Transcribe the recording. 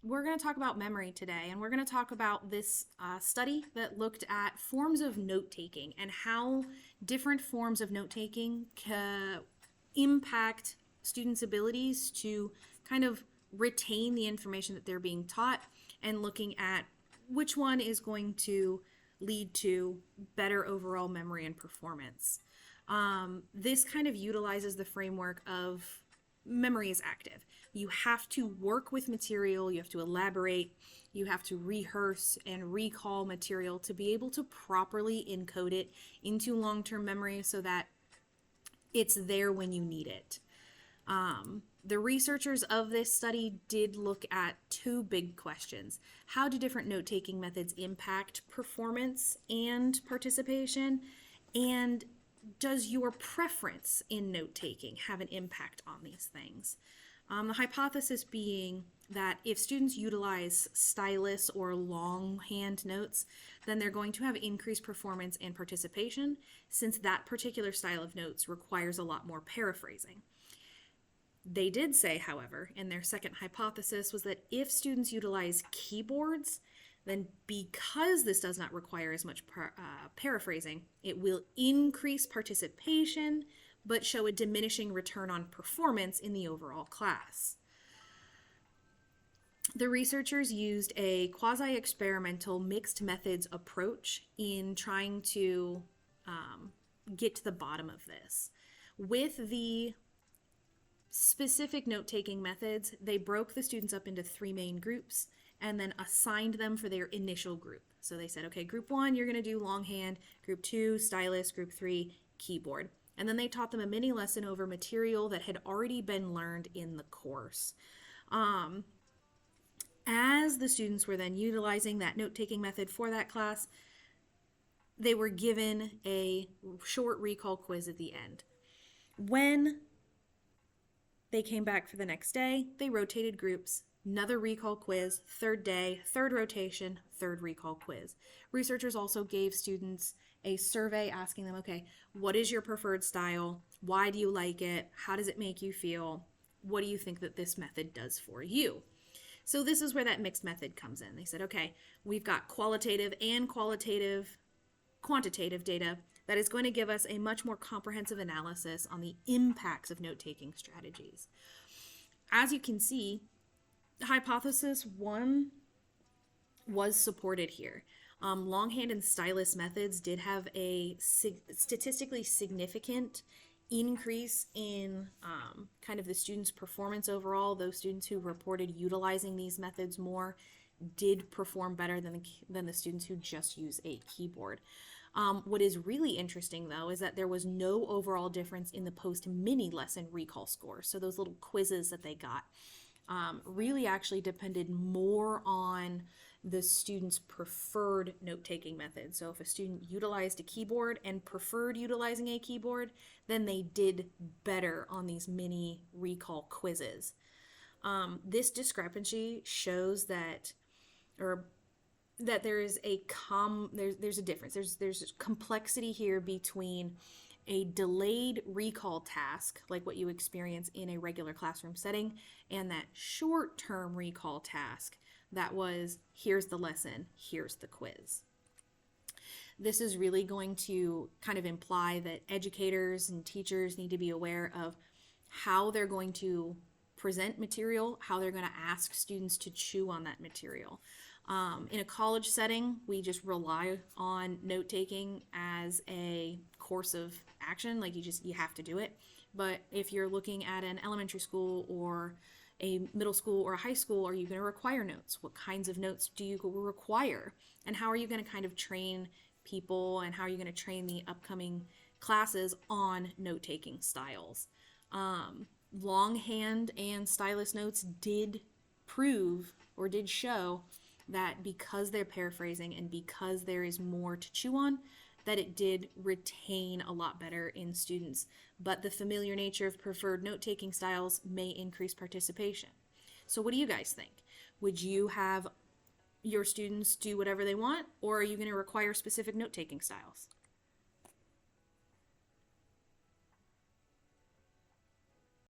we're going to talk about memory today, and we're going to talk about this study that looked at forms of note taking and how different forms of note taking can impact students' abilities to kind of retain the information that they're being taught, and looking at which one is going to lead to better overall memory and performance. This kind of utilizes the framework of memory is active. You have to work with material, you have to elaborate, you have to rehearse and recall material to be able to properly encode it into long-term memory so that it's there when you need it. The researchers of this study did look at two big questions. How do different note-taking methods impact performance and participation? And does your preference in note-taking have an impact on these things? The hypothesis being that if students utilize stylus or longhand notes, then they're going to have increased performance and participation, since that particular style of notes requires a lot more paraphrasing. They did say, however, in their second hypothesis was that if students utilize keyboards, then because this does not require as much paraphrasing, it will increase participation, but show a diminishing return on performance in the overall class. The researchers used a quasi-experimental mixed methods approach in trying to get to the bottom of this. With the specific note-taking methods, they broke the students up into three main groups and then assigned them for their initial group. So they said, okay, group 1, you're going to do longhand, group 2, stylus, group 3, keyboard. And then they taught them a mini lesson over material that had already been learned in the course. As the students were then utilizing that note-taking method for that class, they were given a short recall quiz at the end. When they came back for the next day, they rotated groups, another recall quiz, third day, third rotation, third recall quiz. Researchers also gave students a survey asking them, okay, what is your preferred style? Why do you like it? How does it make you feel? What do you think that this method does for you? So this is where that mixed method comes in. They said, okay, we've got qualitative and quantitative data that is going to give us a much more comprehensive analysis on the impacts of note-taking strategies. As you can see, hypothesis 1 was supported here. Longhand and stylus methods did have a statistically significant increase in kind of the students' performance overall. Those students who reported utilizing these methods more did perform better than the students who just use a keyboard. What is really interesting, though, is that there was no overall difference in the post-mini lesson recall score. So those little quizzes that they got really actually depended more on the student's preferred note-taking method. So if a student utilized a keyboard and preferred utilizing a keyboard, then they did better on these mini recall quizzes. This discrepancy shows that there is there's a difference. There's complexity here between a delayed recall task, like what you experience in a regular classroom setting, and that short-term recall task that was, here's the lesson, here's the quiz. This is really going to kind of imply that educators and teachers need to be aware of how they're going to present material, how they're going to ask students to chew on that material. In a college setting, we just rely on note-taking as a course of action, like you have to do it. But if you're looking at an elementary school or a middle school or a high school, are you going to require notes? What kinds of notes do you require? And how are you going to kind of train people, and how are you going to train the upcoming classes on note-taking styles? Longhand and stylus notes did prove or did show that because they're paraphrasing and because there is more to chew on, that it did retain a lot better in students. But the familiar nature of preferred note-taking styles may increase participation. So what do you guys think? Would you have your students do whatever they want, or are you going to require specific note-taking styles?